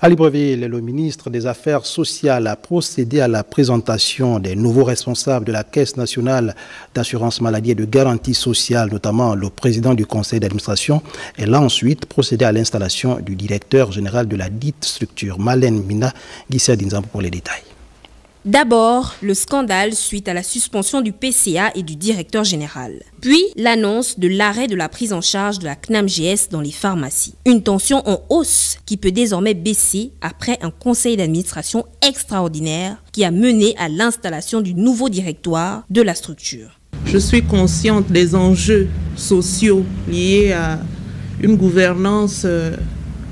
À Libreville, le ministre des Affaires sociales a procédé à la présentation des nouveaux responsables de la Caisse nationale d'assurance maladie et de garantie sociale, notamment le président du conseil d'administration. Elle a ensuite procédé à l'installation du directeur général de la dite structure. Malène Mina, Guissa Dinzampo pour les détails. D'abord, le scandale suite à la suspension du PCA et du directeur général. Puis, l'annonce de l'arrêt de la prise en charge de la CNAMGS dans les pharmacies. Une tension en hausse qui peut désormais baisser après un conseil d'administration extraordinaire qui a mené à l'installation du nouveau directoire de la structure. Je suis consciente des enjeux sociaux liés à une gouvernance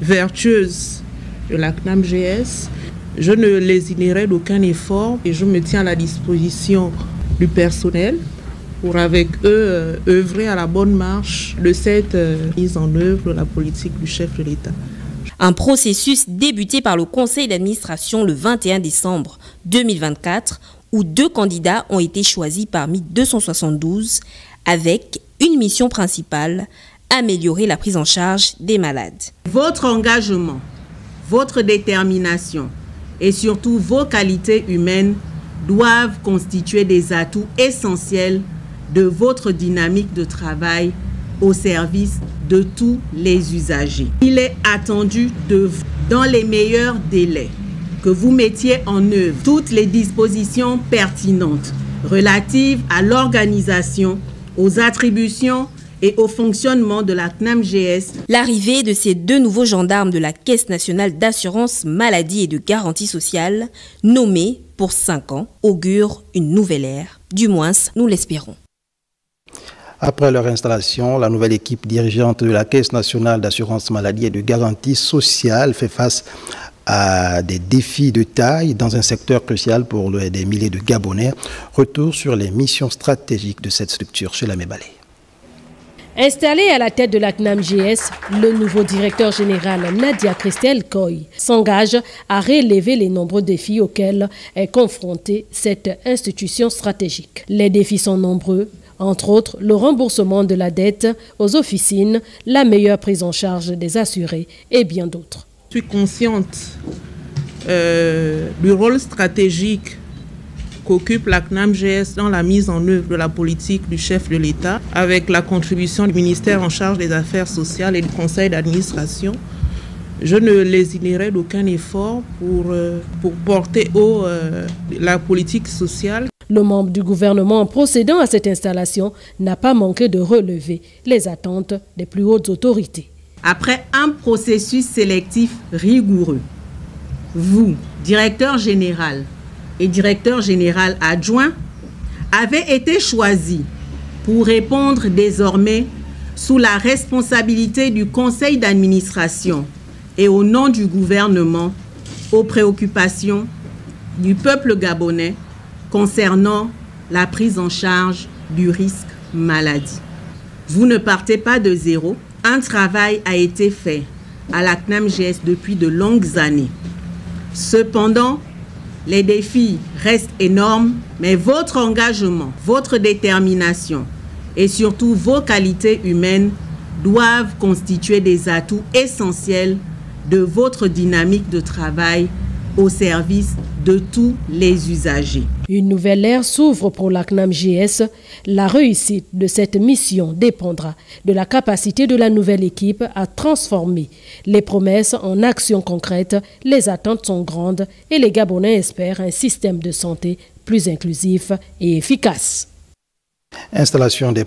vertueuse de la CNAMGS. Je ne lésinerai d'aucun effort et je me tiens à la disposition du personnel pour avec eux œuvrer à la bonne marche de cette mise en œuvre de la politique du chef de l'État. Un processus débuté par le conseil d'administration le 21 décembre 2024 où 2 candidats ont été choisis parmi 272 avec une mission principale, améliorer la prise en charge des malades. Votre engagement, votre détermination et surtout vos qualités humaines doivent constituer des atouts essentiels de votre dynamique de travail au service de tous les usagers. Il est attendu de vous, dans les meilleurs délais, que vous mettiez en œuvre toutes les dispositions pertinentes relatives à l'organisation, aux attributions et au fonctionnement de la CNAMGS. L'arrivée de ces 2 nouveaux gendarmes de la Caisse nationale d'assurance maladie et de garantie sociale, nommés pour 5 ans, augure une nouvelle ère. Du moins, nous l'espérons. Après leur installation, la nouvelle équipe dirigeante de la Caisse nationale d'assurance maladie et de garantie sociale fait face à des défis de taille dans un secteur crucial pour des milliers de Gabonais. Retour sur les missions stratégiques de cette structure chez la Mébalé. Installé à la tête de la CNAMGS, le nouveau directeur général Nadia Christelle Koy s'engage à relever les nombreux défis auxquels est confrontée cette institution stratégique. Les défis sont nombreux, entre autres le remboursement de la dette aux officines, la meilleure prise en charge des assurés et bien d'autres. Je suis consciente du rôle stratégique qu'occupe la CNAMGS dans la mise en œuvre de la politique du chef de l'État, avec la contribution du ministère en charge des Affaires sociales et du conseil d'administration. Je ne lésinerai d'aucun effort pour porter haut la politique sociale. Le membre du gouvernement, en procédant à cette installation, n'a pas manqué de relever les attentes des plus hautes autorités. Après un processus sélectif rigoureux, vous, directeur général, et directeur général adjoint, avait été choisi pour répondre désormais sous la responsabilité du conseil d'administration et au nom du gouvernement aux préoccupations du peuple gabonais concernant la prise en charge du risque maladie. Vous ne partez pas de zéro. Un travail a été fait à la CNAMGS depuis de longues années. Cependant, les défis restent énormes, mais votre engagement, votre détermination et surtout vos qualités humaines doivent constituer des atouts essentiels de votre dynamique de travail au service de tous les usagers. Une nouvelle ère s'ouvre pour la CNAMGS. La réussite de cette mission dépendra de la capacité de la nouvelle équipe à transformer les promesses en actions concrètes. Les attentes sont grandes et les Gabonais espèrent un système de santé plus inclusif et efficace. Installation des